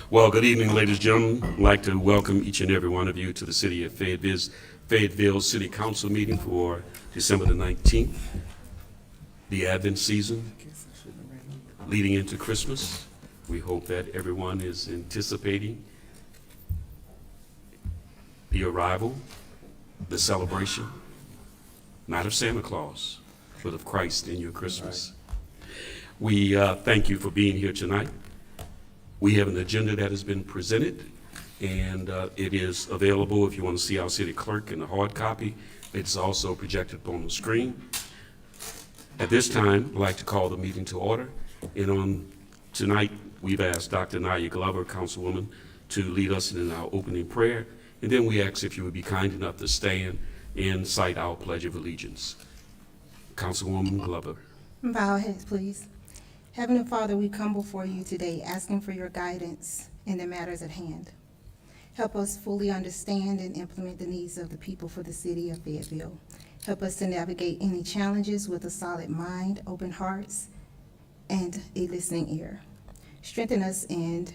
Well, good evening, ladies and gentlemen. I'd like to welcome each and every one of you to the City of Fayetteville City Council meeting for December the 19th, the Advent season leading into Christmas. We hope that everyone is anticipating the arrival, the celebration, not of Santa Claus, but of Christ in your Christmas. We thank you for being here tonight. We have an agenda that has been presented, and it is available if you want to see our city clerk in the hard copy. It's also projected on the screen. At this time, I'd like to call the meeting to order. And on tonight, we've asked Dr. Naya Glover, Councilwoman, to lead us in our opening prayer. And then we ask if you would be kind enough to stand and cite our Pledge of Allegiance. Councilwoman Glover. Bow our heads, please. Heavenly Father, we come before you today asking for your guidance in the matters at hand. Help us fully understand and implement the needs of the people for the city of Fayetteville. Help us to navigate any challenges with a solid mind, open hearts, and a listening ear. Strengthen us in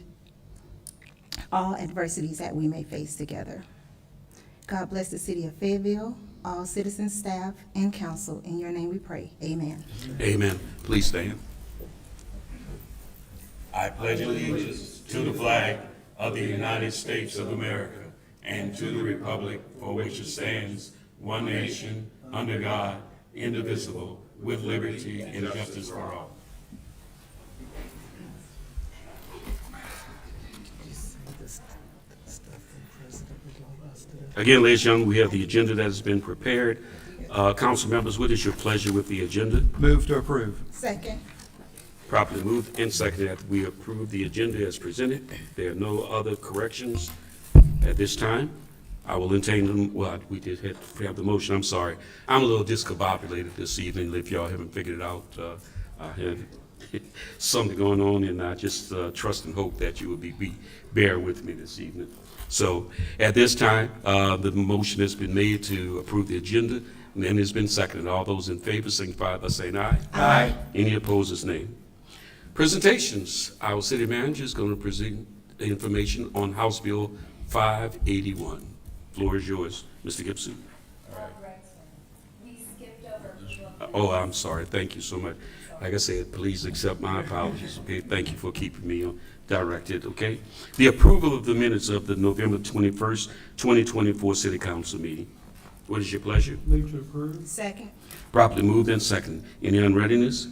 all adversities that we may face together. God bless the city of Fayetteville, all citizens, staff, and council. In your name we pray. Amen. Amen. Please stand. I pledge allegiance to the flag of the United States of America and to the republic for which it stands, one nation, under God, indivisible, with liberty and justice for all. Again, ladies and gentlemen, we have the agenda that has been prepared. Council members, what is your pleasure with the agenda? Move to approve. Second. Properly moved and seconded that we approve the agenda as presented. There are no other corrections at this time. I will entertain them. Well, we did have the motion. I'm sorry. I'm a little discombobulated this evening. If y'all haven't figured it out, I had something going on, and I just trust and hope that you will bear with me this evening. So at this time, the motion has been made to approve the agenda, and then it's been seconded. All those in favor signify by saying aye. Aye. Any opposed, nay. Presentations. Our city manager is going to present information on House Bill 581. Floor is yours, Mr. Gibson. We skipped over. Oh, I'm sorry. Thank you so much. Like I said, please accept my apologies. Okay, thank you for keeping me directed. Okay, the approval of the minutes of the November 21st, 2024 City Council meeting. What is your pleasure? Move to approve. Second. Properly moved and seconded. Any unreadiness?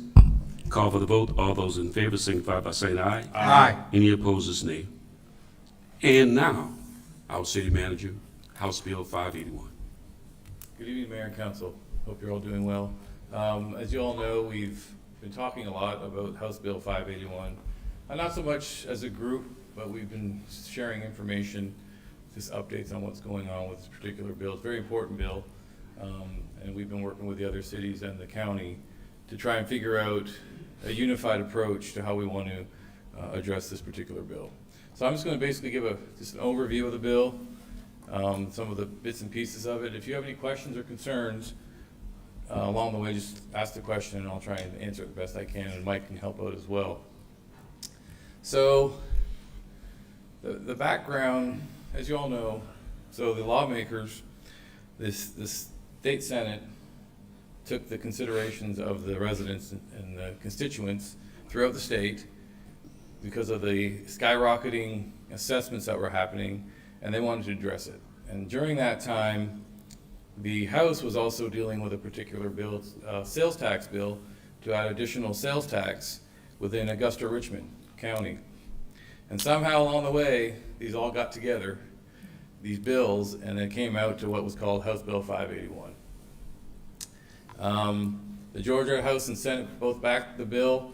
Call for the vote. All those in favor signify by saying aye. Aye. Any opposed, nay. And now, our city manager, House Bill 581. Good evening, Mayor and Council. Hope you're all doing well. As you all know, we've been talking a lot about House Bill 581. Not so much as a group, but we've been sharing information, just updates on what's going on with this particular bill. It's a very important bill, and we've been working with the other cities and the county to try and figure out a unified approach to how we want to address this particular bill. So I'm just going to basically give just an overview of the bill, some of the bits and pieces of it. If you have any questions or concerns along the way, just ask the question and I'll try and answer it the best I can, and Mike can help out as well. So the background, as you all know, so the lawmakers, this state Senate took the considerations of the residents and the constituents throughout the state because of the skyrocketing assessments that were happening, and they wanted to address it. And during that time, the House was also dealing with a particular bill, sales tax bill, to add additional sales tax within Augusta-Richmond County. And somehow along the way, these all got together, these bills, and it came out to what was called House Bill 581. The Georgia House and Senate both backed the bill,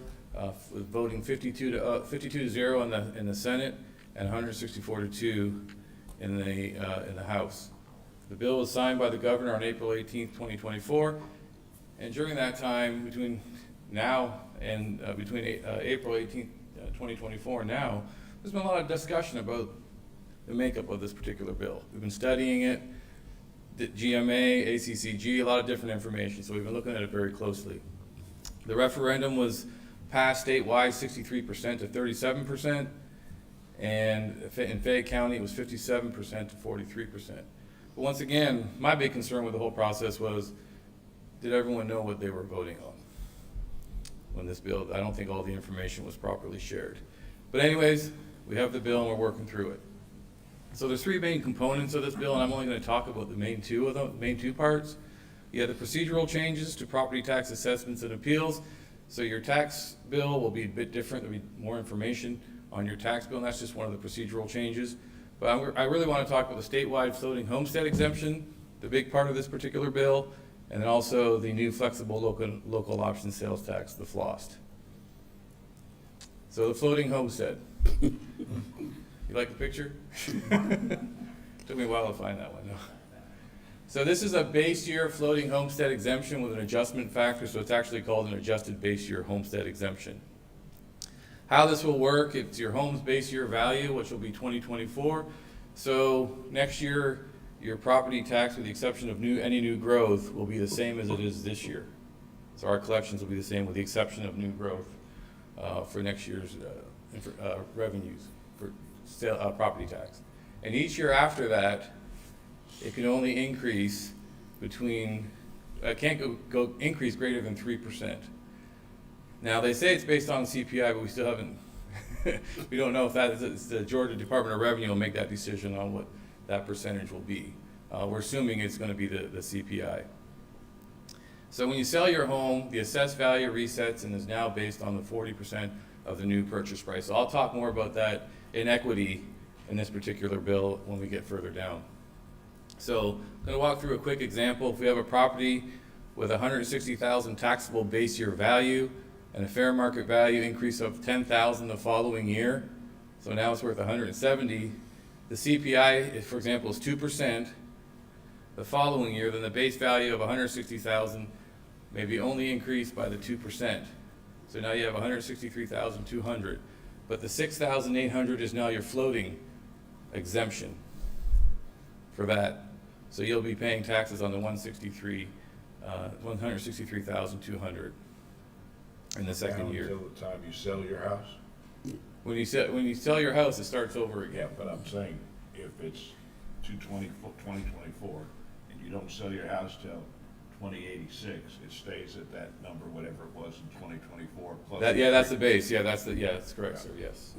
with voting 52 to 0 in the Senate and 164 to 2 in the House. The bill was signed by the governor on April 18th, 2024, and during that time, between now and April 18th, 2024 and now, there's been a lot of discussion about the makeup of this particular bill. We've been studying it, the GMA, ACCG, a lot of different information, so we've been looking at it very closely. The referendum was passed statewide 63% to 37%, And in Fayette County, it was 57% to 43%. But once again, my big concern with the whole process was, did everyone know what they were voting on when this bill? I don't think all the information was properly shared. But anyways, we have the bill and we're working through it. So there's three main components of this bill, and I'm only going to talk about the main two parts. You have the procedural changes to property tax assessments and appeals. So your tax bill will be a bit different. There'll be more information on your tax bill, and that's just one of the procedural changes. But I really want to talk about the statewide floating homestead exemption, the big part of this particular bill, and then also the new flexible local option sales tax, the FLOST. So the floating homestead. You like the picture? Took me a while to find that one. No. So this is a base year floating homestead exemption with an adjustment factor, so it's actually called an adjusted base year homestead exemption. How this will work, it's your home's base year value, which will be 2024. So next year, your property tax, with the exception of any new growth, will be the same as it is this year. So our collections will be the same with the exception of new growth for next year's revenues for property tax. And each year after that, it can only increase can't increase greater than 3%. Now, they say it's based on CPI, but we still haven't, we don't know if it's the Georgia Department of Revenue will make that decision on what that percentage will be. We're assuming it's going to be the CPI. So when you sell your home, the assessed value resets and is now based on the 40% of the new purchase price. So I'll talk more about that in equity in this particular bill when we get further down. So I'm going to walk through a quick example. If we have a property with $160,000 taxable base year value and a fair market value increase of $10,000 the following year, so now it's worth $170,000. The CPI, for example, is 2%. The following year, then the base value of $160,000 may be only increased by the 2%. So now you have $163,200, but the $6,800 is now your floating exemption for that. So you'll be paying taxes on the $163,200 in the second year. Until the time you sell your house? When you sell your house, it starts over Yeah, again. but I'm saying, if it's 2024, and you don't sell your house till 2086, it stays at that number, whatever it was in 2024 plus. That's the base. That's correct, sir. Yes.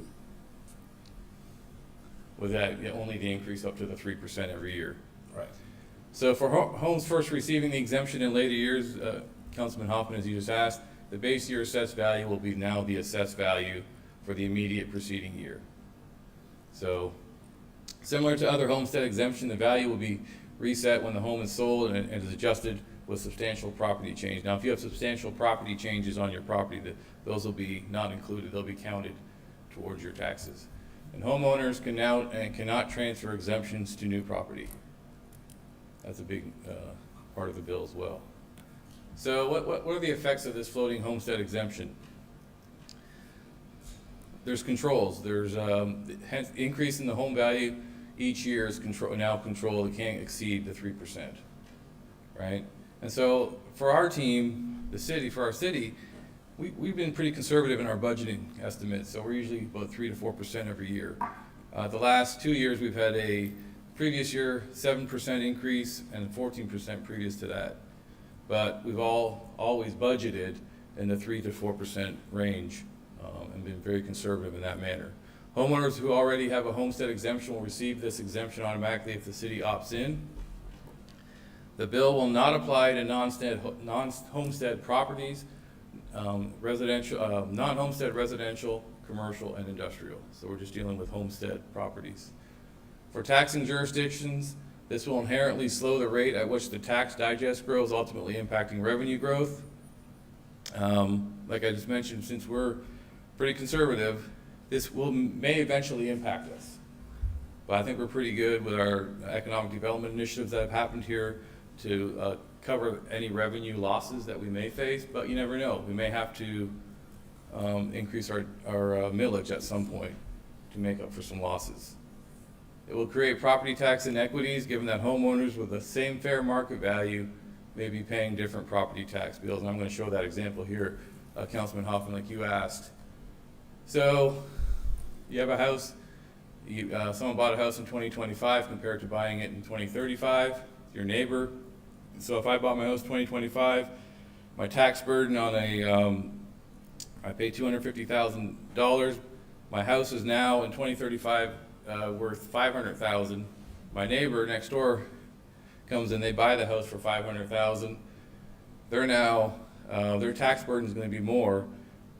With that, only the increase up to the 3% every year. Right. So for homes first receiving the exemption in later years, Councilman Hoffman, as you just asked, the base year assessed value will be now the assessed value for the immediate preceding year. So similar to other homestead exemption, the value will be reset when the home is sold and is adjusted with substantial property change. Now, if you have substantial property changes on your property, those will be not included. They'll be counted towards your taxes. And homeowners cannot transfer exemptions to new property. That's a big part of the bill as well. So what are the effects of this floating homestead exemption? There's controls. There's hence increase in the home value each year is now controlled. It can't exceed the 3%, right? And so for our team, for our city, we've been pretty conservative in our budgeting estimates. So we're usually about 3 to 4% every year. The last 2 years, we've had a previous year 7% increase and 14% previous to that. But we've always budgeted in the 3 to 4% range and been very conservative in that manner. Homeowners who already have a homestead exemption will receive this exemption automatically if the city opts in. The bill will not apply to non-homestead properties, non-homestead residential, commercial, and industrial. So we're just dealing with homestead properties. For taxing jurisdictions, this will inherently slow the rate at which the tax digest grows, ultimately impacting revenue growth. Like I just mentioned, since we're pretty conservative, this may eventually impact us. But I think we're pretty good with our economic development initiatives that have happened here to cover any revenue losses that we may face, but you never know. We may have to increase our millage at some point to make up for some losses. It will create property tax inequities, given that homeowners with the same fair market value may be paying different property tax bills. And I'm going to show that example here, Councilman Hoffman, like you asked. So you have a house Someone bought a house in 2025 compared to buying it in 2035, your neighbor. So if I bought my house 2025, my tax burden on I pay $250,000. My house is now in 2035 worth $500,000. My neighbor next door comes in, they buy the house for $500,000. They're now, their tax burden is going to be more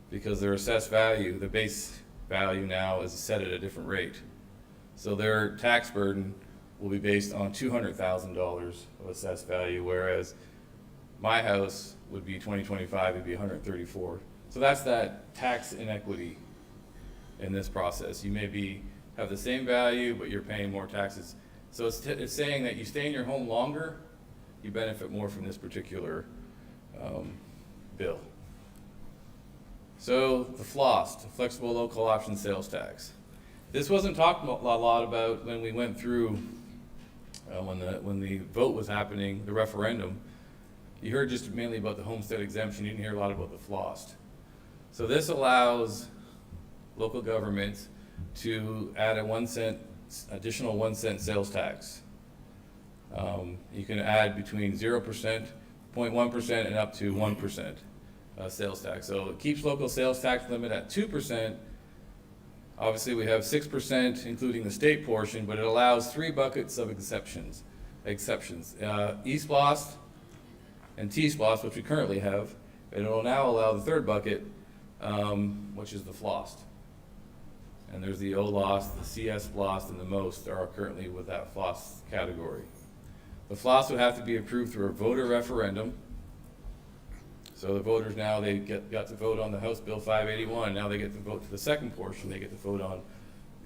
because their assessed value, the base value now is set at a different rate. So their tax burden will be based on $200,000 of assessed value, whereas my house would be 2025, it'd be 134. So that's that tax inequity in this process. You may have the same value, but you're paying more taxes. So it's saying that you stay in your home longer, you benefit more from this particular bill. So the FLOST, Flexible Local Option Sales Tax. This wasn't talked a lot about when we went through, when the vote was happening, the referendum. You heard just mainly about the homestead exemption, you didn't hear a lot about the FLOST. So this allows local governments to add a additional 1 cent sales tax. You can add between 0%, 0.1% and up to 1% sales tax. So it keeps local sales tax limit at 2%. Obviously we have 6% including the state portion, but it allows 3 buckets of exceptions. East FLOST and T FLOST, which we currently have, and it will now allow the 3rd bucket, which is the FLOST. And there's the OLOST, the CS FLOST, and the MOST are currently with that FLOST category. The FLOST would have to be approved through a voter referendum. So the voters now, they got to vote on the House Bill 581, now they get to vote for the second portion, they get to vote on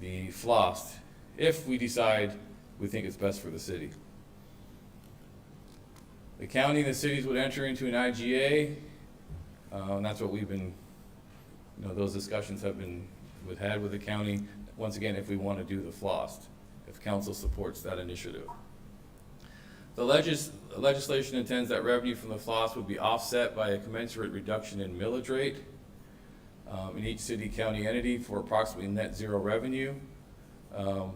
the FLOST, if we decide we think it's best for the city. The county and the cities would enter into an IGA, and that's what we've been, those discussions have been had with the county, once again, if we want to do the FLOST, if council supports that initiative. The legislation intends that revenue from the FLOST would be offset by a commensurate reduction in millage rate in each city county entity for approximately net zero revenue.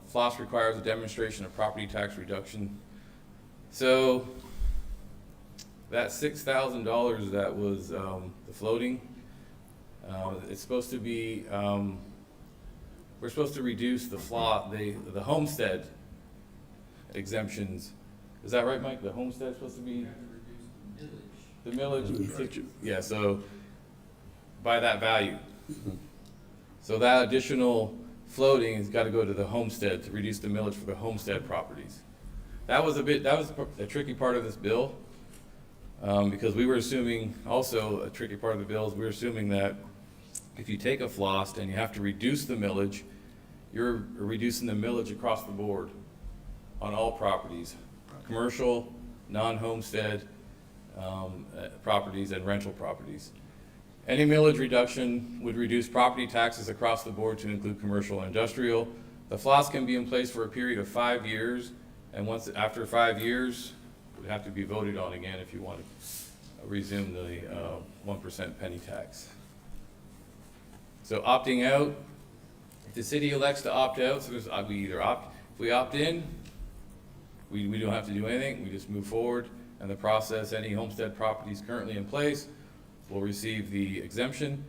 FLOST requires a demonstration of property tax reduction. So that $6,000 that was the floating, it's supposed to be, we're supposed to reduce the homestead exemptions. Is that right, Mike? The homestead's supposed to be? The millage. Yeah, so by that value. So that additional floating has got to go to the homestead to reduce the millage for the homestead properties. That was a tricky part of this bill, because we were assuming, also a tricky part of the bill is we were assuming that if you take a FLOST and you have to reduce the millage, you're reducing the millage across the board on all properties, commercial, non-homestead properties and rental properties. Any millage reduction would reduce property taxes across the board to include commercial and industrial. The FLOST can be in place for a period of 5 years, and after 5 years, it would have to be voted on again if you want to resume the 1% penny tax. So opting out, if the city elects to opt out, so if we opt in, we don't have to do anything, we just move forward, and the process, any homestead properties currently in place will receive the exemption.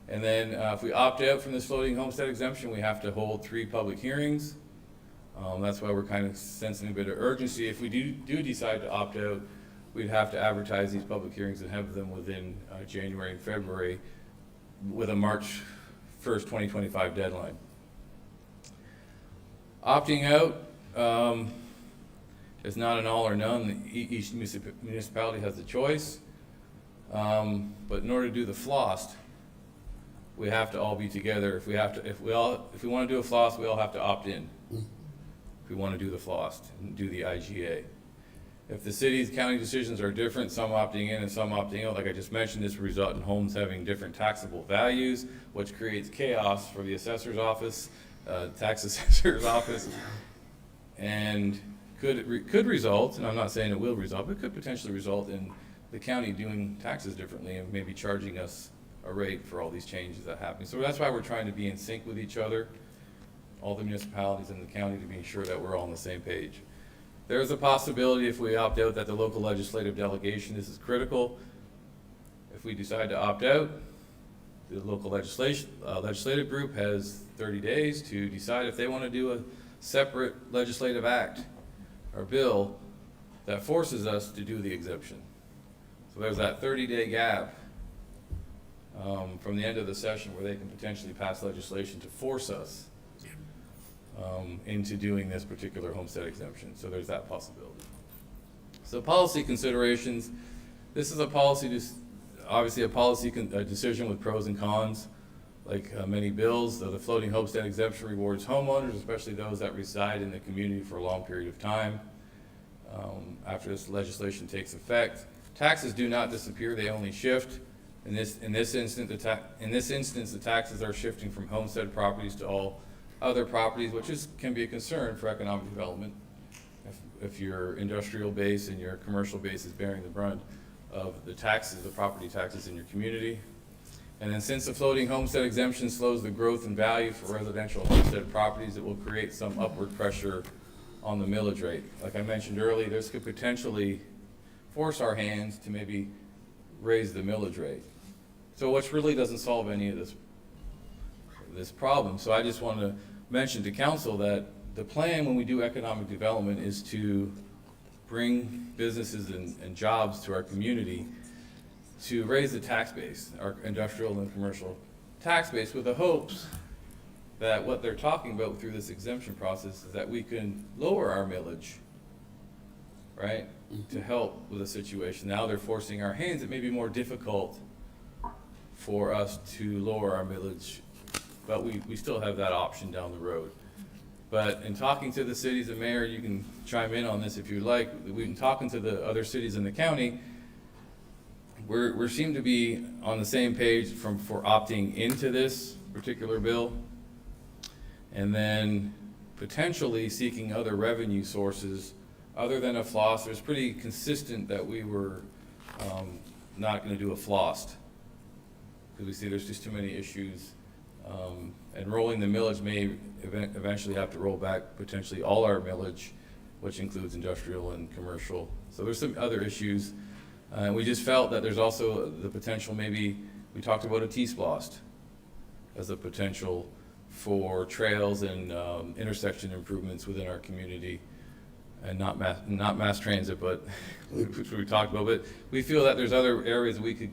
And then if we opt out from this floating homestead exemption, we have to hold 3 public hearings. That's why we're kind of sensing a bit of urgency. If we do decide to opt out, we'd have to advertise these public hearings and have them within January and February with a March 1st, 2025 deadline. Opting out is not an all or none. Each municipality has a choice. But in order to do the FLOST, we have to all be together. If we want to do a FLOST, we all have to opt in. If we want to do the FLOST and do the IGA. If the city's county decisions are different, some opting in and some opting out, like I just mentioned, this will result in homes having different taxable values, which creates chaos for the assessor's office, tax assessor's office, and could result, and I'm not saying it will result, but could potentially result in the county doing taxes differently and maybe charging us a rate for all these changes that happen. So that's why we're trying to be in sync with each other. all the municipalities in the county to be sure that we're all on the same page. There is a possibility if we opt out that the local legislative delegation, this is critical. If we decide to opt out, the local legislative group has 30 days to decide if they want to do a separate legislative act or bill that forces us to do the exemption. So there's that 30-day gap from the end of the session where they can potentially pass legislation to force us into doing this particular homestead exemption. So there's that possibility. So policy considerations, this is a policy, obviously a policy decision with pros and cons. Like many bills, the floating homestead exemption rewards homeowners, especially those that reside in the community for a long period of time. After this legislation takes effect, taxes do not disappear, they only shift. In this instance, the taxes are shifting from homestead properties to all other properties, which can be a concern for economic development. If your industrial base and your commercial base is bearing the brunt of the taxes, the property taxes in your community. And then since the floating homestead exemption slows the growth and value for residential homestead properties, it will create some upward pressure on the millage rate. Like I mentioned earlier, this could potentially force our hands to maybe raise the millage rate. So which really doesn't solve any of this problem. So I just want to mention to council that the plan when we do economic development is to bring businesses and jobs to our community to raise the tax base, our industrial and commercial tax base, with the hopes that what they're talking about through this exemption process is that we can lower our millage, right, to help with the situation. Now they're forcing our hands. It may be more difficult for us to lower our millage, but we still have that option down the road. But in talking to the cities and mayor, you can chime in on this if you'd like. We've been talking to the other cities in the county. We seem to be on the same page for opting into this particular bill, and then potentially seeking other revenue sources other than a floss. It was pretty consistent that we were not going to do a flossed, because we see there's just too many issues. And rolling the millage may eventually have to roll back potentially all our millage, which includes industrial and commercial. So there's some other issues. And we just felt that there's also the potential, maybe, we talked about a T-splost as a potential for trails and intersection improvements within our community, and not mass transit, but which we talked about. But we feel that there's other areas we could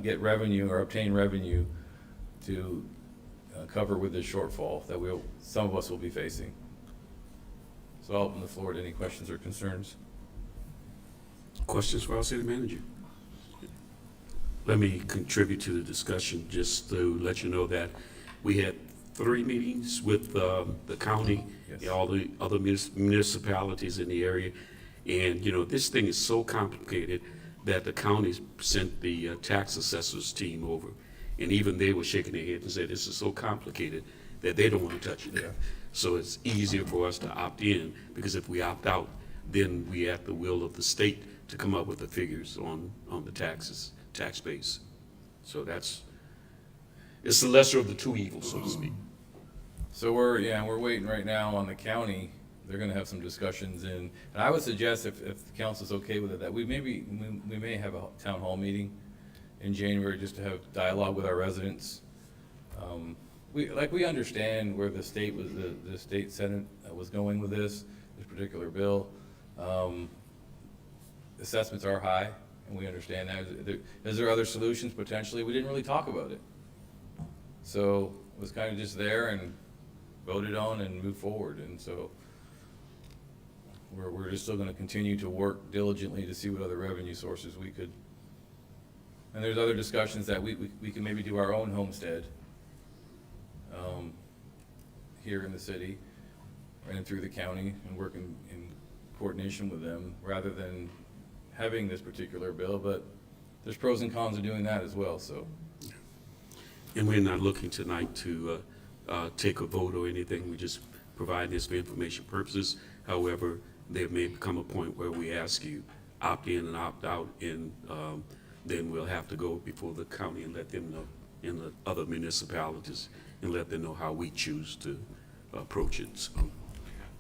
get revenue or obtain revenue to cover with this shortfall that some of us will be facing. So I'll open the floor to any questions or concerns. Questions for our city manager? Let me contribute to the discussion just to let you know that we had 3 meetings with the county, Yes. all the other municipalities in the area. And, you know, this thing is so complicated that the county sent the tax assessors team over. And even they were shaking their head and said, this is so complicated that they don't want to touch it. Yeah. So it's easier for us to opt in, because if we opt out, then we at the will of the state to come up with the figures on the tax base. So it's the lesser of the 2 evils, so to speak. So we're waiting right now on the county. They're gonna have some discussions, and I would suggest if the council's okay with it, that we may have a town hall meeting in January just to have dialogue with our residents. We understand where the state senate was going with this particular bill. Assessments are high, and we understand that. Is there other solutions potentially? We didn't really talk about it. So it was kind of just there and voted on and moved forward. And so we're just still gonna continue to work diligently to see what other revenue sources we could. And there's other discussions that we can maybe do our own homestead here in the city and through the county, and work in coordination with them rather than having this particular bill. But there's pros and cons of doing that as well, so. And we're not looking tonight to take a vote or anything. We just provide this for information purposes. However, there may become a point where we ask you opt in and opt out, and then we'll have to go before the county and let them know, and the other municipalities, and let them know how we choose to approach it. So,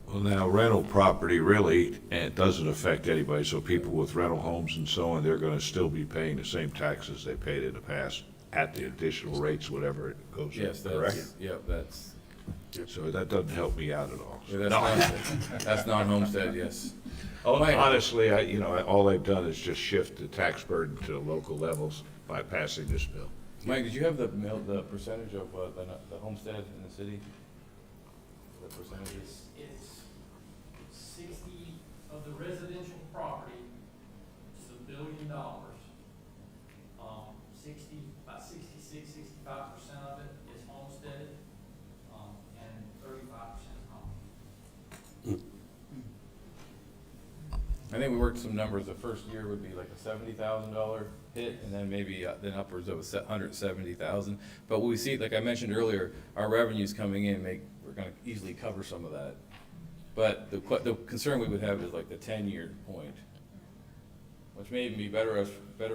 Well, now rental property really, it doesn't affect anybody, so people with rental homes and so on, they're gonna still be paying the same taxes they paid in the past at the additional rates, whatever it goes Yes, up, correct? that's, yep, that's, So that doesn't help me out at all. yeah, that's non-homestead, yes. Oh, Mike. honestly, all they've done is just shift the tax burden to the local levels by passing this bill. Mike, did you have the percentage of, the homestead in the city? The percentages? It's 60 of the residential property, it's $1 billion. 65% of it is homesteaded, and 35% is non. I think we worked some numbers, the first year would be like a $70,000 hit, and then maybe, then upwards of $170,000. But what we see, like I mentioned earlier, our revenues coming in we're gonna easily cover some of that. But the concern we would have is like the 10-year point, which may even be better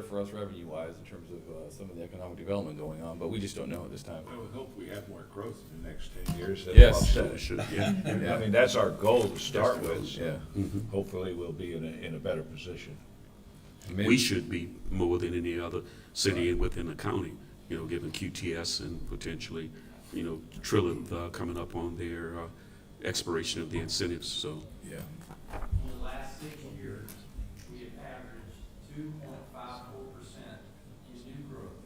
for us revenue-wise in terms of some of the economic development going on, but we just don't know at this time. I would hope we have more growth in the next 10 years. than Yes. offset it. should, yeah. I mean, that's our goal to start with, so Yeah. hopefully we'll be in a better position. We should be more than any other city within the county, given QTS and potentially, Trilith coming up on their expiration of the incentives, so. Yeah. In the last 6 years, we have averaged 2.54% in new growth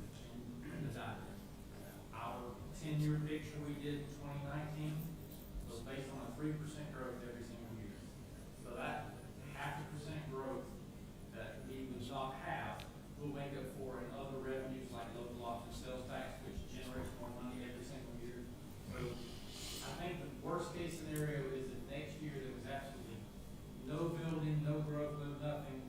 in the diamond. Our 10-year picture we did in 2019 was based on a 3% growth every single year. So that 0.5% growth that we would not have, we'll make up for in other revenues like local option sales tax, which generates more money every single year. So I think the worst case scenario is that next year there was absolutely no building, no growth, no nothing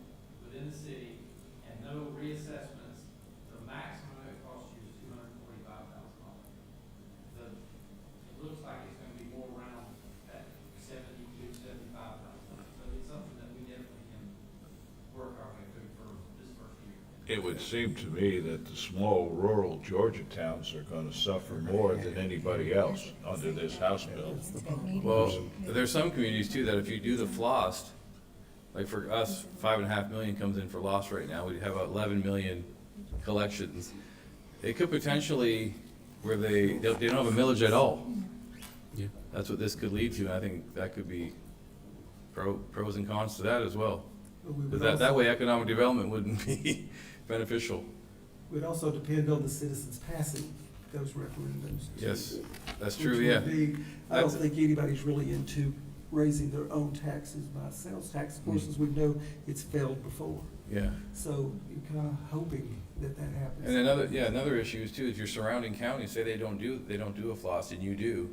within the city, and no reassessments. The maximum it costs you is $245,000. It looks like it's gonna be more around that $72,000 to $75,000. So it's something that we definitely can work our way through for this first year. It would seem to me that the small rural Georgia towns are gonna suffer more than anybody else under this House bill. Well, there's some communities too that if you do the FLOST, like for us, 5.5 million comes in for loss right now. We have 11 million collections. It could potentially, where they don't have a millage at all. Yeah. That's what this could lead to, and I think that could be pros and cons to that as well. But we But would that also- way economic development wouldn't be beneficial. Would also depend on the citizens passing those referendums. too, Yes, that's which true, would yeah. be- I don't That's- think anybody's really into raising their own taxes by sales tax. Of course, as we know, it's failed before. Yeah. So you're kind of hoping that that happens. And another issue is too, if your surrounding counties say they don't do a FLOST and you do,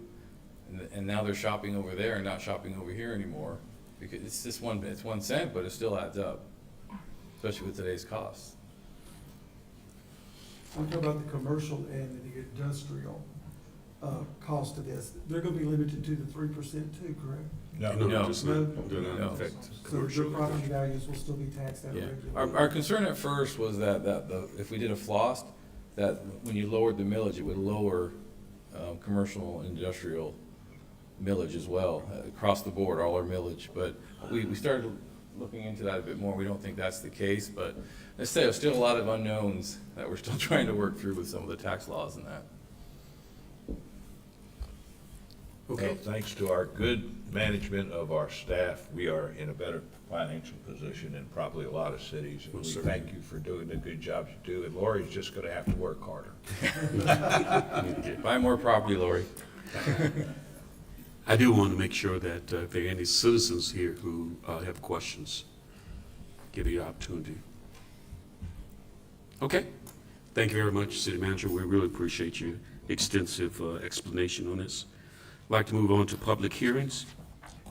and now they're shopping over there and not shopping over here anymore, because it's just it's 1 cent, but it still adds up, especially with today's costs. I'm talking about the commercial and the industrial cost of this. They're going to be limited to the 3% too, correct? No. Just No. do not No. affect So commercial. their property values will still be taxed at a Yeah. regular. Our concern at first was that if we did a FLOST, that when you lowered the millage, it would lower commercial and industrial millage as well, across the board, all our millage. But we started looking into that a bit more. We don't think that's the case, but let's say there's still a lot of unknowns that we're still trying to work through with some of the tax laws and that. Okay. Well, thanks to our good management of our staff, we are in a better financial position than probably a lot of cities. And we Most thank you for doing the good job you do, and Lori's just gonna have to work harder. Buy more property, Lori. I do want to make sure that if there are any citizens here who have questions, give you the opportunity. Okay. Thank you very much, City Manager. We really appreciate your extensive explanation on this. I'd like to move on to public hearings.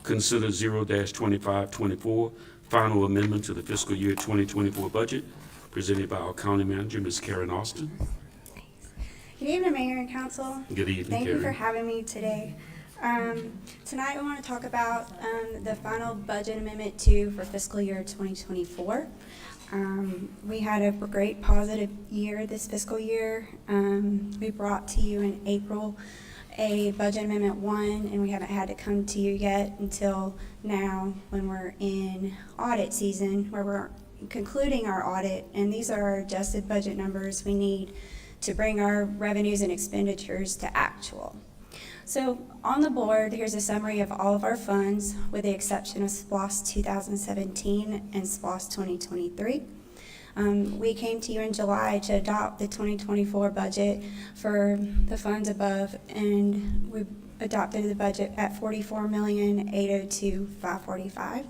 Consider 0-2524, final amendment to the fiscal year 2024 budget, presented by our County Manager, Ms. Karen Austin. Good evening, Mayor and Council. Good evening, Thank you for Karen. having me today. Tonight, we want to talk about the final budget amendment 2 for fiscal year 2024. We had a great positive year this fiscal year. We brought to you in April a budget amendment 1, and we haven't had to come to you yet until now when we're in audit season, where we're concluding our audit, and these are our adjusted budget numbers we need to bring our revenues and expenditures to actual. So on the board, here's a summary of all of our funds with the exception of SPLOST 2017 and SPLOST 2023. We came to you in July to adopt the 2024 budget for the funds above, and we adopted the budget at $44,802,545.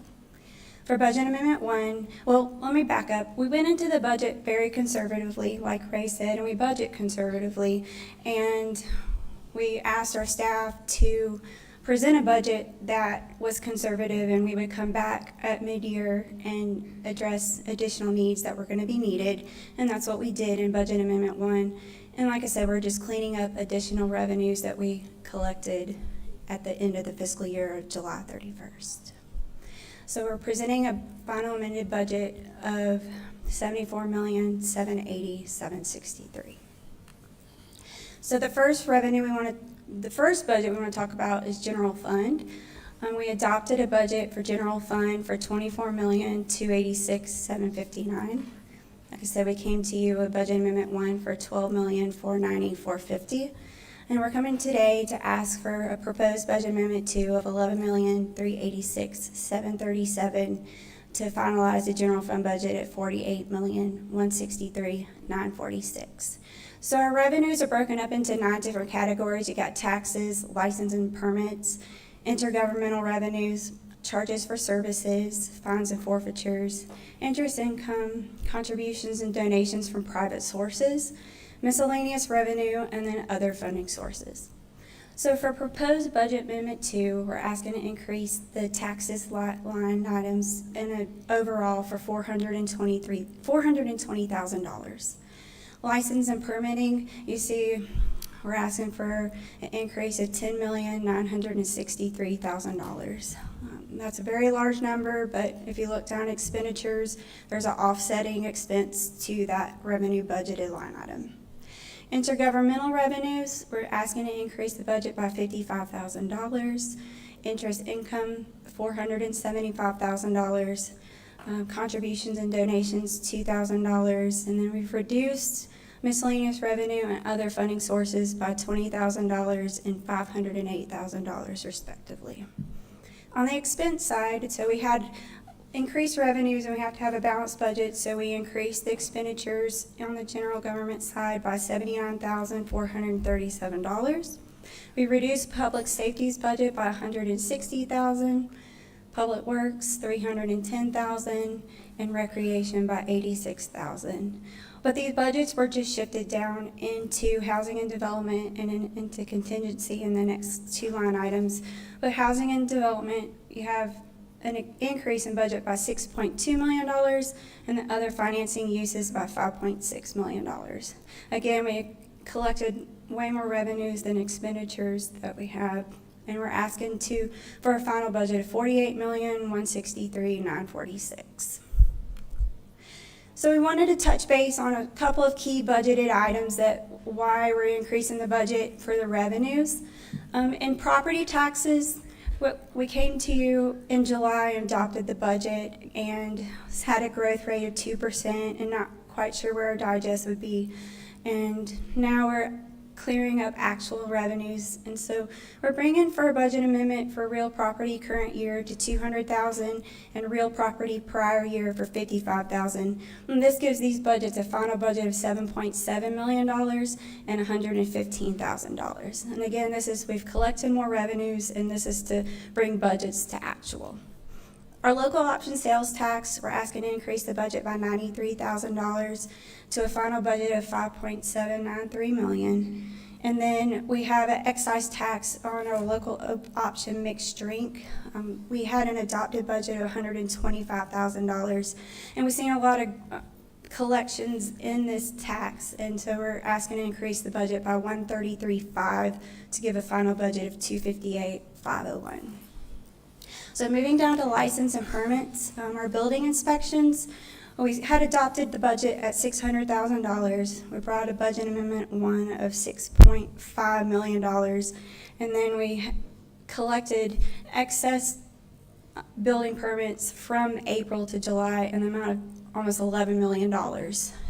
For Budget Amendment 1, well, let me back up. We went into the budget very conservatively, like Ray said, and we budget conservatively. And we asked our staff to present a budget that was conservative, and we would come back at mid-year and address additional needs that were going to be needed. And that's what we did in Budget Amendment 1. And like I said, we're just cleaning up additional revenues that we collected at the end of the fiscal year of July 31st. So we're presenting a final amended budget of $74,780,763. So the first budget we want to talk about is general fund. We adopted a budget for general fund for $24,286,759. Like I said, we came to you with Budget Amendment 1 for $12,490,450. And we're coming today to ask for a proposed Budget Amendment 2 of $11,386,737 to finalize the general fund budget at $48,163,946. So our revenues are broken up into 9 different categories. You got taxes, license and permits, intergovernmental revenues, charges for services, fines and forfeitures, interest income, contributions and donations from private sources, miscellaneous revenue, and then other funding sources. So for proposed Budget Amendment 2, we're asking to increase the taxes line items in an overall for $420,000. License and permitting, you see, we're asking for an increase of $10,963,000. That's a very large number, but if you look down expenditures, there's an offsetting expense to that revenue budgeted line item. Intergovernmental revenues, we're asking to increase the budget by $55,000. Interest income, $475,000. Contributions and donations, $2,000. And then we've reduced miscellaneous revenue and other funding sources by $20,000 and $508,000 respectively. On the expense side, so we had increased revenues and we have to have a balanced budget, so we increased the expenditures on the general government side by $79,437. We reduced public safety's budget by $160,000, public works $310,000, and recreation by $86,000. But these budgets were just shifted down into housing and development and into contingency in the next 2 line items. But housing and development, you have an increase in budget by $6.2 million, and the other financing uses by $5.6 million. Again, we collected way more revenues than expenditures that we have, and we're asking for a final budget of $48,163,946. So we wanted to touch base on a couple of key budgeted items that why we're increasing the budget for the revenues. In property taxes, we came to you in July and adopted the budget and had a growth rate of 2% and not quite sure where our digest would be. And now we're clearing up actual revenues, and so we're bringing for a budget amendment for real property current year to $200,000 and real property prior year for $55,000. And this gives these budgets a final budget of $7.7 million and $115,000. And again, we've collected more revenues, and this is to bring budgets to actual. Our local option sales tax, we're asking to increase the budget by $93,000 to a final budget of $5.793 million. And then we have an excise tax on our local option mixed drink. We had an adopted budget of $125,000, and we've seen a lot of collections in this tax, and so we're asking to increase the budget by $133,500 to give a final budget of $258,501. So moving down to license and permits, our building inspections, We had adopted the budget at $600,000. We brought a budget amendment one of $6.5 million. And then we collected excess building permits from April to July in the amount of almost $11 million.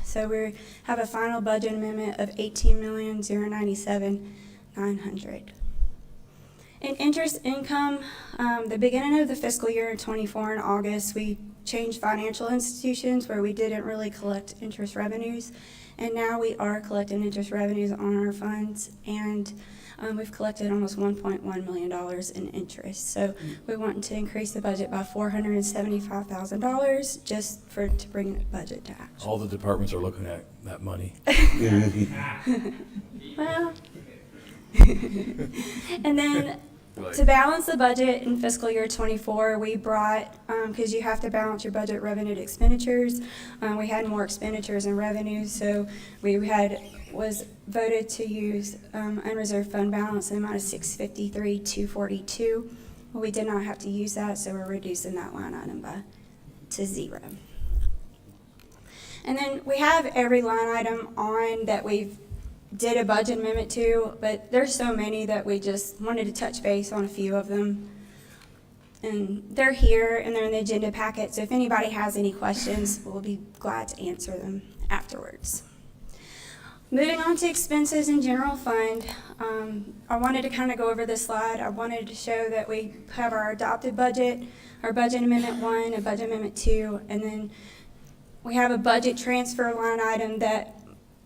So we have a final budget amendment of $18,097,900. In interest income, the beginning of the fiscal year in '24 in August, we changed financial institutions where we didn't really collect interest revenues. And now we are collecting interest revenues on our funds, and we've collected almost $1.1 million in interest. So we want to increase the budget by $475,000 just to bring the budget to action. All the departments are looking at that money. Well, and then to balance the budget in fiscal year '24, we brought, because you have to balance your budget revenue to expenditures, we had more expenditures than revenues, so was voted to use unreserved fund balance in the amount of $653,242. Well, we did not have to use that, so we're reducing that line item to zero. And then we have every line item on that we've did a budget amendment to, but there's so many that we just wanted to touch base on a few of them. And they're here and they're in the agenda packet, so if anybody has any questions, we'll be glad to answer them afterwards. Moving on to expenses in general fund, I wanted to kind of go over this slide. I wanted to show that we have our adopted budget, our budget amendment 1, a budget amendment 2, and then we have a budget transfer line item that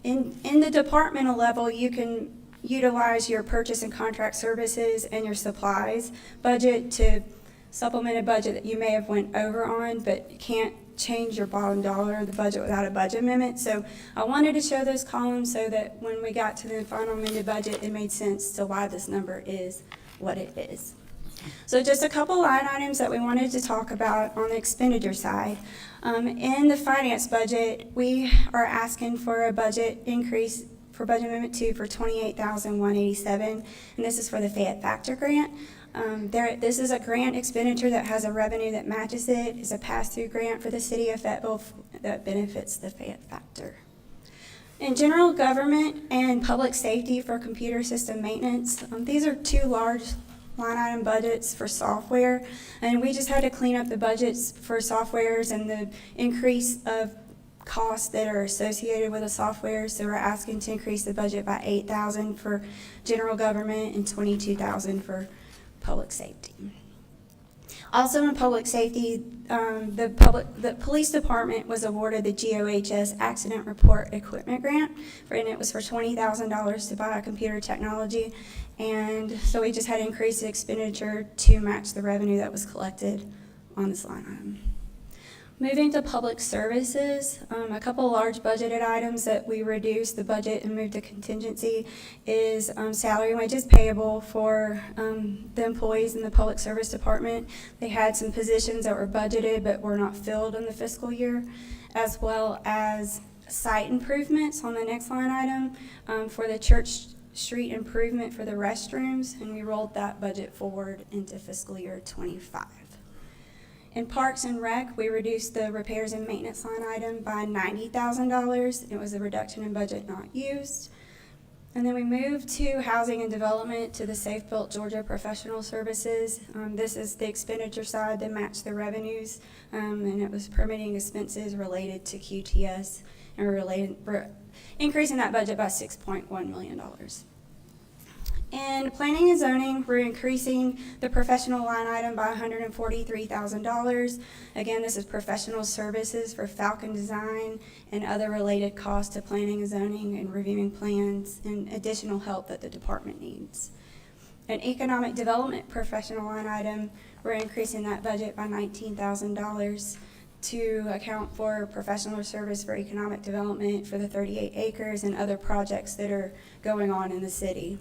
in the departmental level, you can utilize your purchase and contract services and your supplies budget to supplement a budget that you may have went over on, but you can't change your bottom dollar of the budget without a budget amendment. So I wanted to show those columns so that when we got to the final amended budget, it made sense to why this number is what it is. So just a couple line items that we wanted to talk about on the expenditure side. In the finance budget, we are asking for a budget increase for budget amendment 2 for $28,187, and this is for the Fayette Factor grant. This is a grant expenditure that has a revenue that matches it. It's a pass-through grant for the city of Fayetteville that benefits the Fayette Factor. In general government and public safety for computer system maintenance, these are two large line item budgets for software, and we just had to clean up the budgets for softwares and the increase of costs that are associated with the software. So we're asking to increase the budget by $8,000 for general government and $22,000 for public safety. Also in public safety, the police department was awarded the GOHS Accident Report Equipment Grant, and it was for $20,000 to buy computer technology. And so we just had to increase the expenditure to match the revenue that was collected on this line item. Moving to public services, a couple large budgeted items that we reduced the budget and moved to contingency is salary and wages payable for the employees in the public service department. They had some positions that were budgeted but were not filled in the fiscal year, as well as site improvements on the next line item for the Church Street improvement for the restrooms, and we rolled that budget forward into fiscal year '25. In Parks and Rec, we reduced the repairs and maintenance line item by $90,000. It was a reduction in budget not used. And then we moved to housing and development to the Safe Built Georgia professional services. This is the expenditure side that matched the revenues, and it was permitting expenses related to QTS, and we're increasing that budget by $6.1 million. In planning and zoning, we're increasing the professional line item by $143,000. Again, this is professional services for Falcon Design and other related costs to planning and zoning and reviewing plans and additional help that the department needs. An economic development professional line item, we're increasing that budget by $19,000 to account for professional service for economic development for the 38 acres and other projects that are going on in the city.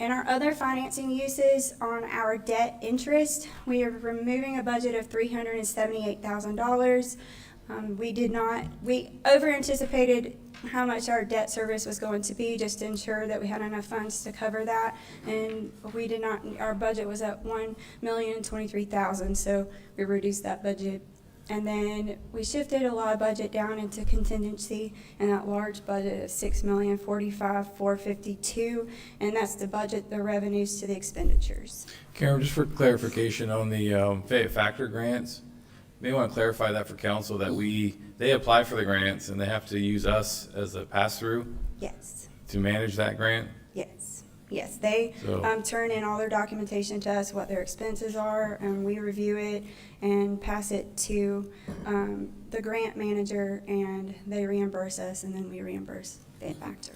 In our other financing uses on our debt interest, we are removing a budget of $378,000. We over-anticipated how much our debt service was going to be just to ensure that we had enough funds to cover that, and we did not, our budget was at $1,023,000, so we reduced that budget And then we shifted a lot of budget down into contingency, and that large budget of $6,045,452, and that's the budget, the revenues to the expenditures. Karen, just for clarification on the Fayette Factor grants, may want to clarify that for council, that they apply for the grants and they have to use us as a pass-through Yes, to manage that grant? yes, they So- turn in all their documentation to us, what their expenses are, and we review it and pass it to the grant manager, and they reimburse us, and then we reimburse Fayette Factor.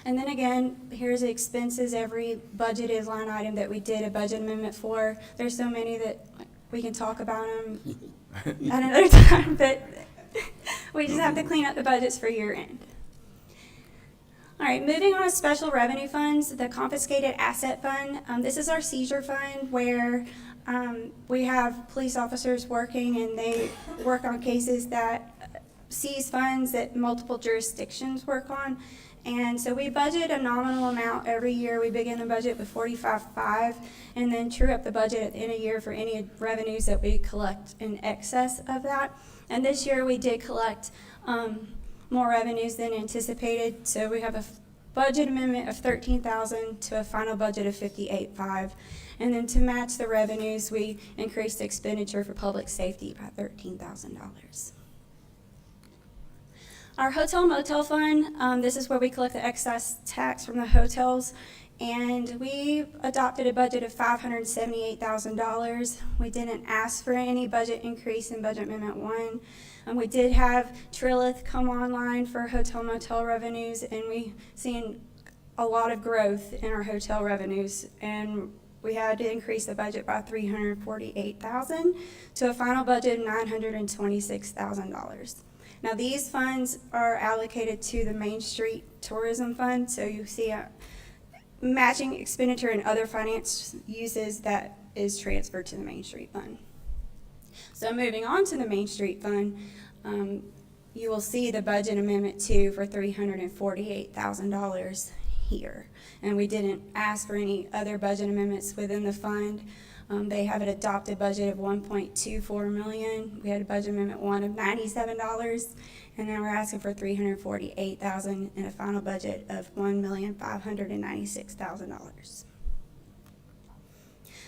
And then again, here's the expenses, every budgeted line item that we did a budget amendment for. There's so many that we can talk about them at another time, but we just have to clean up the budgets for year end. All right, moving on to special revenue funds, the confiscated asset fund. This is our seizure fund where we have police officers working, and they work on cases that seize funds that multiple jurisdictions work on. And so we budget a nominal amount every year. We begin the budget with 45.5 and then true up the budget at the end of the year for any revenues that we collect in excess of that. And this year we did collect more revenues than anticipated. So we have a budget amendment of $13,000 to a final budget of $58.5. And then to match the revenues, we increased the expenditure for public safety by $13,000. Our hotel motel fund, this is where we collect the excess tax from the hotels, and we adopted a budget of $578,000. We didn't ask for any budget increase in Budget Amendment 1. We did have Trilith come online for hotel motel revenues, and we seen a lot of growth in our hotel revenues, and we had to increase the budget by $348,000 to a final budget of $926,000. Now, these funds are allocated to the Main Street Tourism Fund, so you see a matching expenditure and other finance uses that is transferred to the Main Street Fund. So moving on to the Main Street Fund, you will see the budget amendment 2 for $348,000 here. And we didn't ask for any other budget amendments within the fund. They have an adopted budget of $1.24 million. We had a budget amendment 1 of $97, and now we're asking for $348,000 and a final budget of $1,596,000.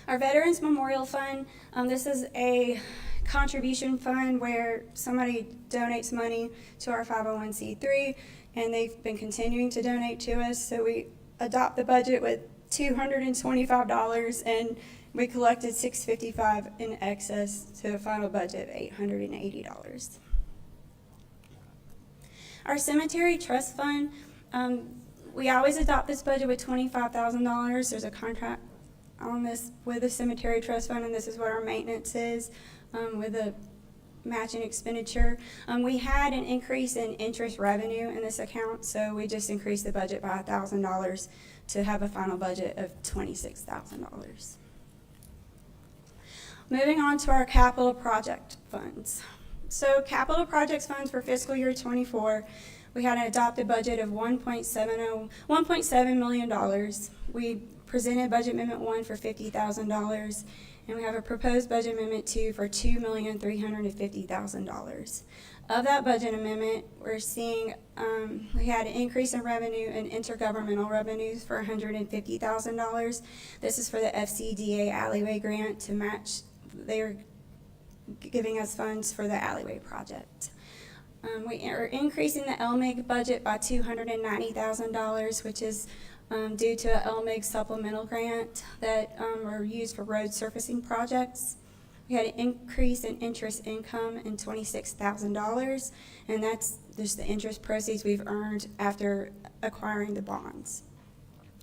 Our Veterans Memorial Fund, this is a contribution fund where somebody donates money to our 501c3, and they've been continuing to donate to us. So we adopt the budget with $225, and we collected $655 in excess to a final budget of $880. Our Cemetery Trust Fund, we always adopt this budget with $25,000. There's a contract on this with the Cemetery Trust Fund, and this is what our maintenance is with a matching expenditure. We had an increase in interest revenue in this account, so we just increased the budget by $1,000 to have a final budget of $26,000. Moving on to our capital project funds. So capital projects funds for fiscal year 24, we had an adopted budget of $1.7 million. We presented budget amendment 1 for $50,000, and we have a proposed budget amendment 2 for $2,350,000. Of that budget amendment, we're seeing we had an increase in revenue and intergovernmental revenues for $150,000. This is for the FCDA alleyway grant to match. They're giving us funds for the alleyway project. We are increasing the LMIG budget by $290,000, which is due to a LMIG supplemental grant that were used for road surfacing projects. We had an increase in interest income in $26,000, and that's just the interest proceeds we've earned after acquiring the bonds.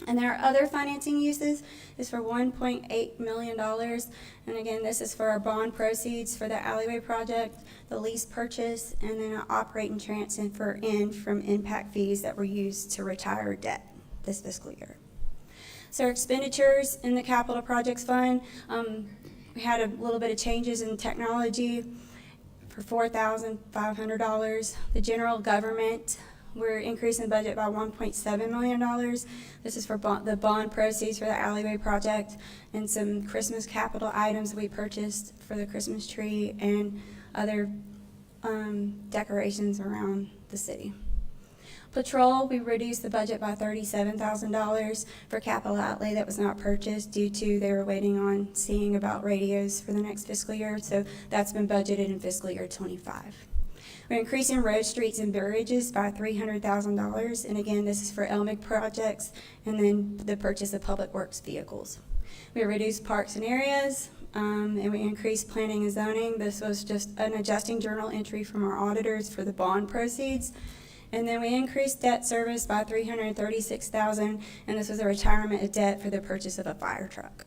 And there are other financing uses is for $1.8 million. And again, this is for our bond proceeds for the alleyway project, the lease purchase, and then an operating transfer in from impact fees that were used to retire debt this fiscal year. So our expenditures in the capital projects fund, we had a little bit of changes in technology for $4,500. The general government we're increasing the budget by $1.7 million. This is for the bond proceeds for the alleyway project and some Christmas capital items we purchased for the Christmas tree and other decorations around the city. Patrol, we reduced the budget by $37,000 for capital outlay that was not purchased due to they were waiting on seeing about radios for the next fiscal year, so that's been budgeted in fiscal year '25. We're increasing road, streets, and bridges by $300,000, and again, this is for LMIG projects and then the purchase of public works vehicles. We reduced parks and areas, and we increased planning and zoning. This was just an adjusting journal entry from our auditors for the bond proceeds. And then we increased debt service by $336,000, and this was a retirement of debt for the purchase of a fire truck.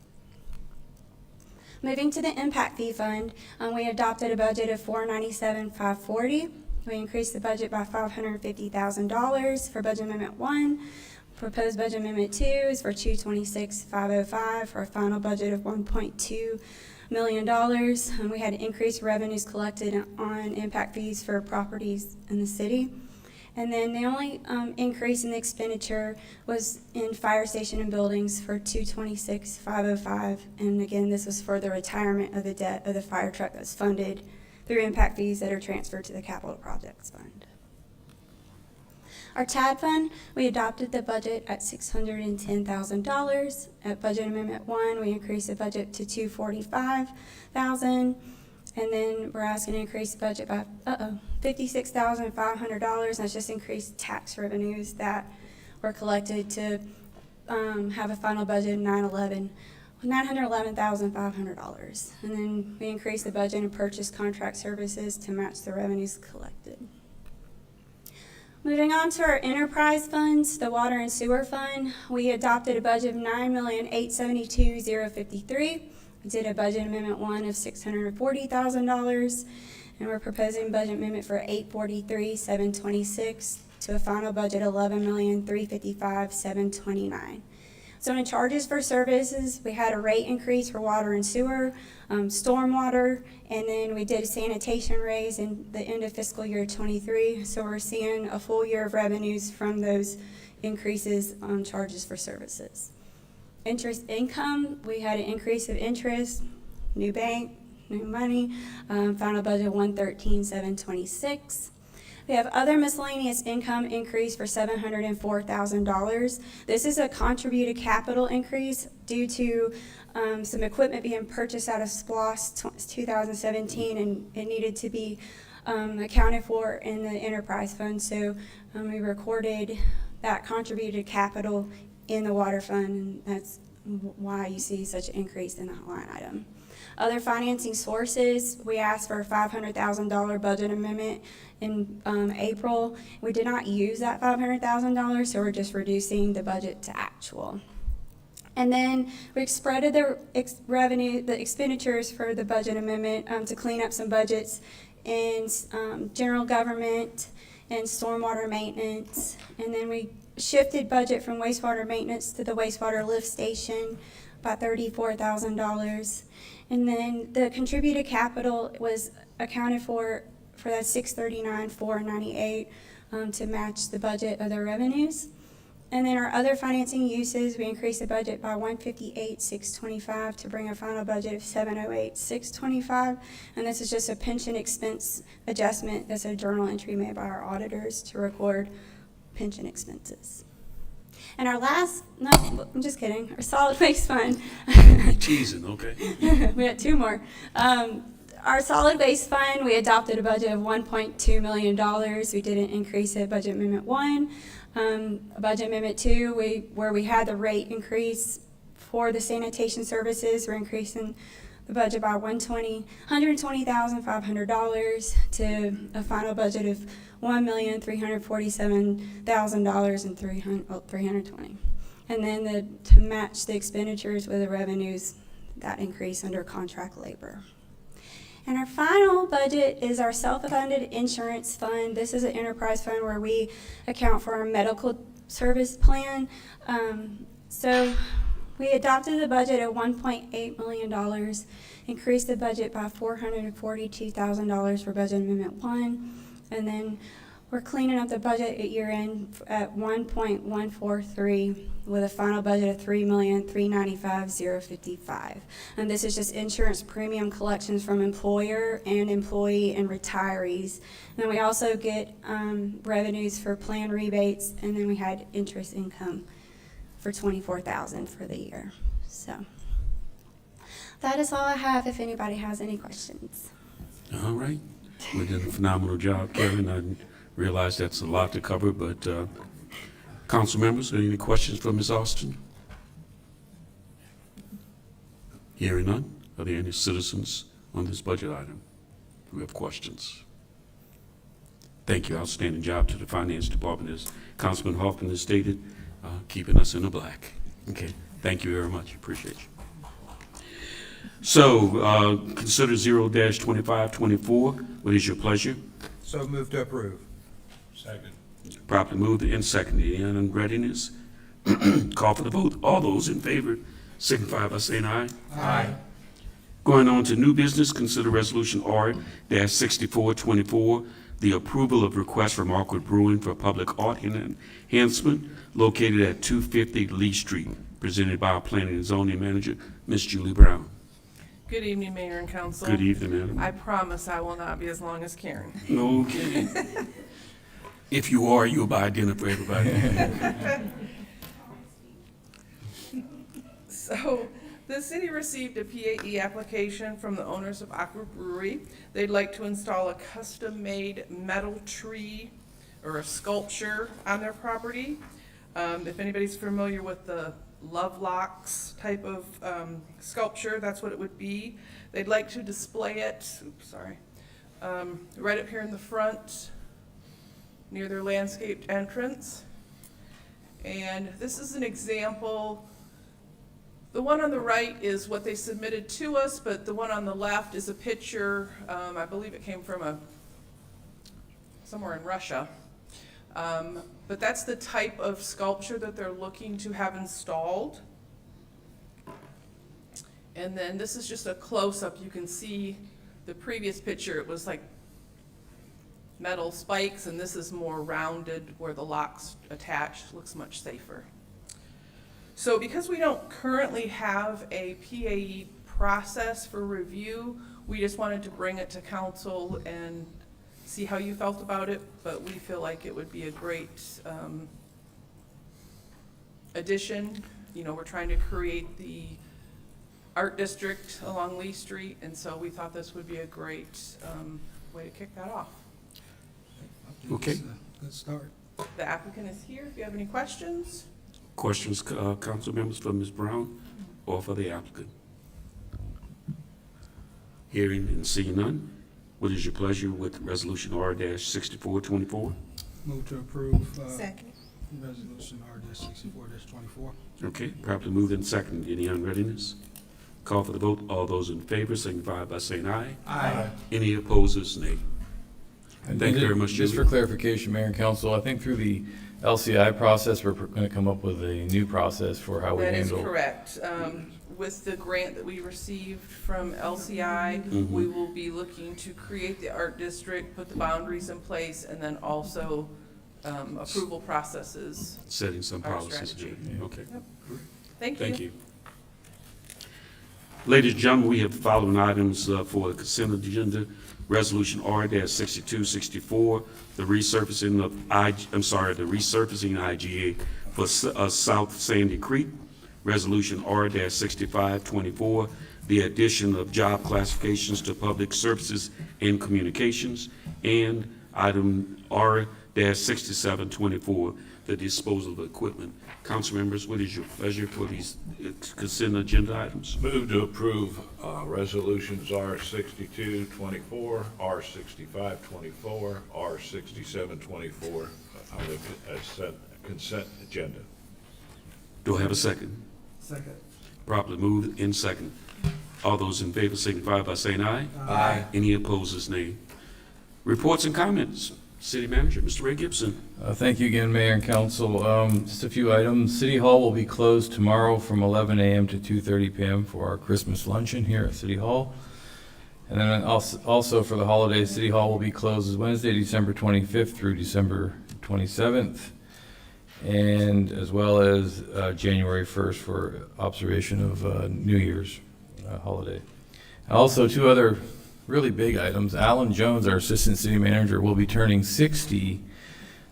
Moving to the impact fee fund, we adopted a budget of $497,540. We increased the budget by $550,000 for budget amendment 1. Proposed budget amendment 2 is for $226,505 for a final budget of $1.2 million. And we had increased revenues collected on impact fees for properties in the city. And then the only increase in the expenditure was in fire station and buildings for $226,505. And again, this was for the retirement of the debt of the fire truck that's funded through impact fees that are transferred to the capital projects fund. Our TAD fund, we adopted the budget at $610,000. At budget amendment 1, we increased the budget to $245,000. And then we're asking to increase the budget by $56,500. That's just increased tax revenues that were collected to have a final budget of $911,500. And then we increased the budget and purchase contract services to match the revenues collected. Moving on to our enterprise funds, the water and sewer fund, we adopted a budget of $9,872,053. We did a budget amendment 1 of $640,000, and we're proposing budget amendment for $843,726 to a final budget of $11,355,729. So in charges for services, we had a rate increase for water and sewer, stormwater, and then we did a sanitation raise in the end of fiscal year '23. So we're seeing a full year of revenues from those increases on charges for services. Interest income, we had an increase of interest, new bank, new money, final budget $113,726. We have other miscellaneous income increase for $704,000. This is a contributed capital increase due to some equipment being purchased out of SPLOST 2017, and it needed to be accounted for in the enterprise fund. So we recorded that contributed capital in the water fund, and that's why you see such an increase in that line item. Other financing sources, we asked for a $500,000 budget amendment in April. We did not use that $500,000, so we're just reducing the budget to actual. And then we spreaded the expenditures for the budget amendment to clean up some budgets in general government and stormwater maintenance. And then we shifted budget from wastewater maintenance to the wastewater lift station by $34,000. And then the contributed capital was accounted for that $639,498 to match the budget of the revenues. And then our other financing uses, we increased the budget by $158,625 to bring a final budget of $708,625. And this is just a pension expense adjustment. That's a journal entry made by our auditors to record pension expenses. And our last, no, I'm just kidding, our solid waste fund. Teasing, okay? We had two more. Our solid waste fund, we adopted a budget of $1.2 million. We didn't increase it. Budget amendment 1. Budget amendment 2, where we had the rate increase for the sanitation services, we're increasing the budget by $120,500 to a final budget of $1,347,320. And then to match the expenditures with the revenues, that increase under contract labor. And our final budget is our self-funded insurance fund. This is an enterprise fund where we account for our medical service plan. So we adopted the budget at $1.8 million, increased the budget by $442,000 for budget amendment 1, and then We're cleaning up the budget at year end at 1.143 with a final budget of $3,395,055. And this is just insurance premium collections from employer and employee and retirees. And then we also get revenues for plan rebates, and then we had interest income for $24,000 for the year. So that is all I have. If anybody has any questions. All right. We did a phenomenal job, Karen. I realize that's a lot to cover, but council members, any questions for Ms. Austin? Hearing none. Are there any citizens on this budget item who have questions? Thank you. Outstanding job to the Finance Department, as Councilman Hoffman has stated, keeping us in the black. Okay. Thank you very much. Appreciate you. So, consider 0-2524. What is your pleasure? So move to approve. Second. Properly moved and seconded. Any in readiness? Call for the vote. All those in favor signify by saying aye. Aye. Going on to new business, consider resolution R-6424, the approval of request from Arkwood Brewing for public art enhancement located at 250 Lee Street, presented by our planning and zoning manager, Ms. Julie Brown. Good evening, Mayor and Council. Good evening, madam. I promise I will not be as long as Karen. Okay. If you are, you'll buy dinner for everybody. So, the city received a PAE application from the owners of Aqua Brewery. They'd like to install a custom-made metal tree or a sculpture on their property. If anybody's familiar with the Love Locks type of sculpture, that's what it would be. They'd like to display it, right up here in the front, near their landscaped entrance. And this is an example. The one on the right is what they submitted to us, but the one on the left is a picture, I believe it came from somewhere in Russia. But that's the type of sculpture that they're looking to have installed. And then this is just a close-up. You can see the previous picture, it was like metal spikes, and this is more rounded where the lock's attached, looks much safer. So because we don't currently have a PAE process for review, we just wanted to bring it to council and see how you felt about it, but we feel like it would be a great addition. You know, we're trying to create the art district along Lee Street, and so we thought this would be a great way to kick that off. Okay. Good start. The applicant is here if you have any questions. Questions, council members, for Ms. Brown or for the applicant? Hearing and seeing none. What is your pleasure with resolution R-6424? Move to approve, Second. resolution R-64-24. Okay, properly moved and seconded. Any unreadiness? Call for the vote. All those in favor signify by saying aye. Aye. Any opposers, nay. And Thank you very much, Just Julie. for clarification, Mayor and Council, I think through the LCI process, we're going to come up with a new process for how we That is handle. correct. With the grant that we received from LCI, we will be looking to create the art district, put the boundaries in place, and then also approval processes. Setting some Our policies. strategy. Okay, Thank you. thank you. Ladies and gentlemen, we have the following items for the consent agenda. Resolution R-6264, the resurfacing of the resurfacing IGA for South Sandy Creek. Resolution R-6524, the addition of job classifications to public services and communications. And item R-6724, the disposal of equipment. Council members, what is your pleasure for these consent agenda items? Move to approve resolutions R-6224, R-6524, R-6724 on the consent agenda. Do I have a second? Second. Properly moved in second. All those in favor signify by saying aye. Aye. Any opposers, nay. Reports and comments. City Manager, Mr. Ray Gibson. Thank you again, Mayor and Council. Just a few items. City Hall will be closed tomorrow from 11 a.m. to 2:30 p.m. for our Christmas luncheon here at City Hall. And then also for the holidays, City Hall will be closed Wednesday, December 25th through December 27th, and as well as January 1st for observation of New Year's holiday. Also, two other really big items. Alan Jones, our Assistant City Manager, will be turning 60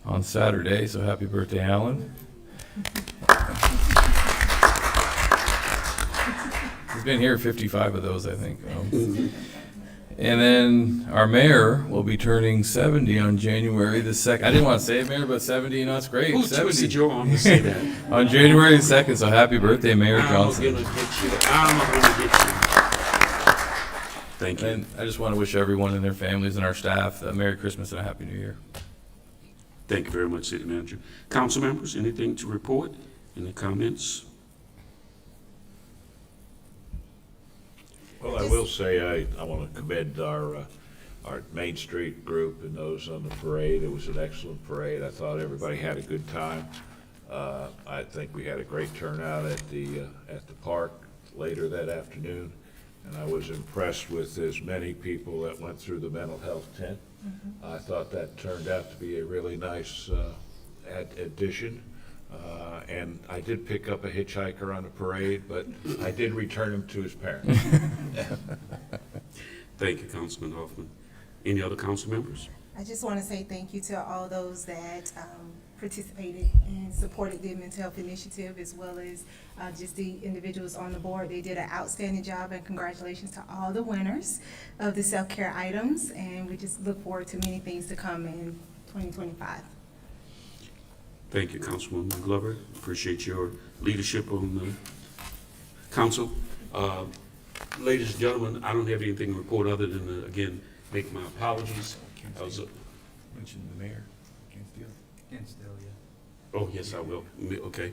on Saturday, so happy birthday, Alan. He's been here 55 of those, I think. And then our mayor will be turning 70 on January the 2nd. I didn't want to say it, Mayor, but 70, that's great. Who 70. twisted your arm to say that? On January 2nd, so happy birthday, Mayor I'm Johnson. gonna get you. I'm gonna get you. Thank you. And I just want to wish everyone and their families and our staff a Merry Christmas and a Happy New Year. Thank you very much, City Manager. Council members, anything to report? Any comments? Well, I will say, I want to commend our Main Street group and those on the parade. It was an excellent parade. I thought everybody had a good time. I think we had a great turnout at the park later that afternoon. And I was impressed with as many people that went through the mental health tent. I thought that turned out to be a really nice addition. And I did pick up a hitchhiker on the parade, but I did return him to his parents. Thank you, Councilman Hoffman. Any other council members? I just want to say thank you to all those that participated and supported the mental health initiative, as well as just the individuals on the board. They did an outstanding job, and congratulations to all the winners of the self-care items. And we just look forward to many things to come in 2025. Thank you, Councilwoman Glover. Appreciate your leadership on the council. Ladies and gentlemen, I don't have anything to report other than, again, make my apologies. I was, Mention the mayor. Against still, yeah. oh, yes, I will. Okay.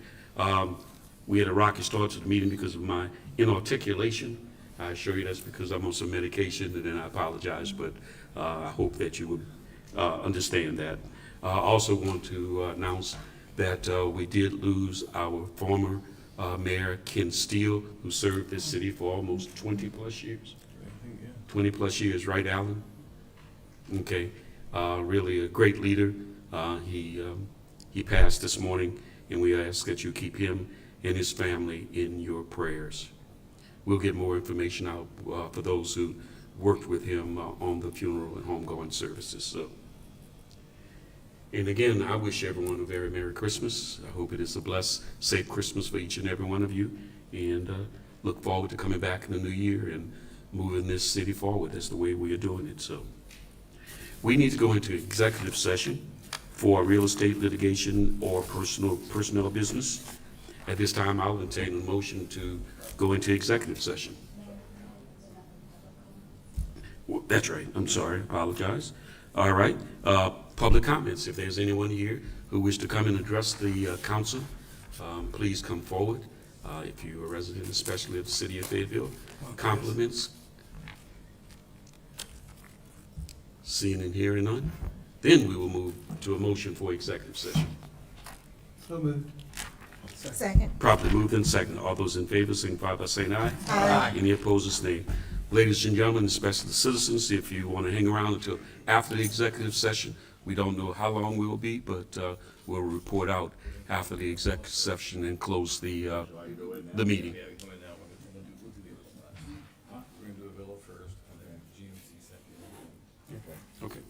We had a rocky start to the meeting because of my inarticulation. I assure you that's because I'm on some medication, and then I apologize, but I hope that you would understand that. I also want to announce that we did lose our former mayor, Ken Steele, who served this city for almost 20-plus years. 20-plus years, right, Alan? Okay. Really a great leader. He passed this morning, and we ask that you keep him and his family in your prayers. We'll get more information out for those who worked with him on the funeral and homegoing services. So. And again, I wish everyone a very Merry Christmas. I hope it is a blessed, safe Christmas for each and every one of you. And look forward to coming back in the new year and moving this city forward. That's the way we are doing it. So we need to go into executive session for real estate litigation or personnel business. At this time, I'll entertain a motion to go into executive session. Well, that's right. I'm sorry. Apologize. All right. Public comments. If there's anyone here who wish to come and address the council, please come forward. If you're a resident, especially of the city of Fayetteville, compliments. Seeing and hearing none, then we will move to a motion for executive session. So moved. Second. Properly moved and second. All those in favor signify by saying aye. Aye. Any opposed, the same. Ladies and gentlemen, especially the citizens, if you want to hang around until after the executive session, we don't know how long we will be, but we'll report out after the executive session and close the meeting. We're going to do a bill first, and then GMC second. Okay.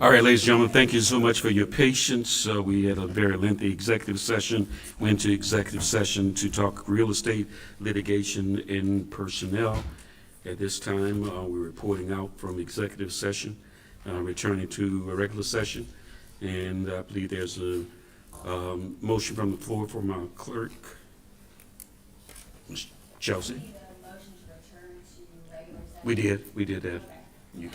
All right, ladies and gentlemen, thank you so much for your patience. We had a very lengthy executive session. Went to executive session to talk real estate litigation and personnel. At this time, we're reporting out from executive session, returning to a regular session. And I believe there's a motion from the floor from our clerk. Ms. Chelsea? Need a motion to return to regular session. We did that. Okay. You- And then,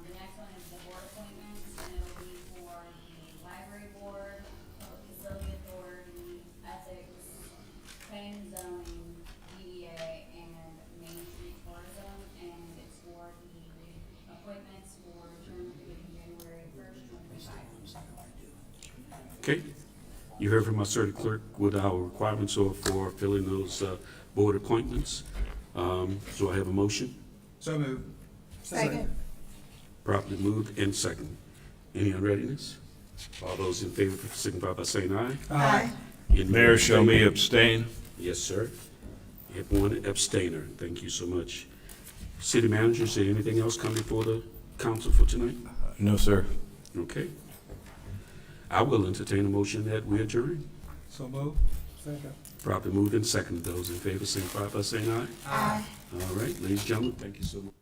the next one is the board appointments, and it'll be for the library board, public facility authority, ethics, planning and zoning, DDA, and Main Street tourism, and it's for the appointments for terms beginning January 1st, 2025. Okay, you heard from our circuit clerk what our requirements are for filling those board appointments. So I have a motion, So moved. Second. properly moved and second. Any unreadiness? All those in favor signify by saying aye. Aye. Any Mayor, shall me abstain? abstain? Yes, sir. You have one abstainer. Thank you so much. City manager, is there anything else coming before the council for tonight? No, sir. Okay. I will entertain a motion that we adjourn. So moved. Second. Properly moved and second. Those in favor signify by saying aye. Aye. All right, ladies and gentlemen, thank you so much.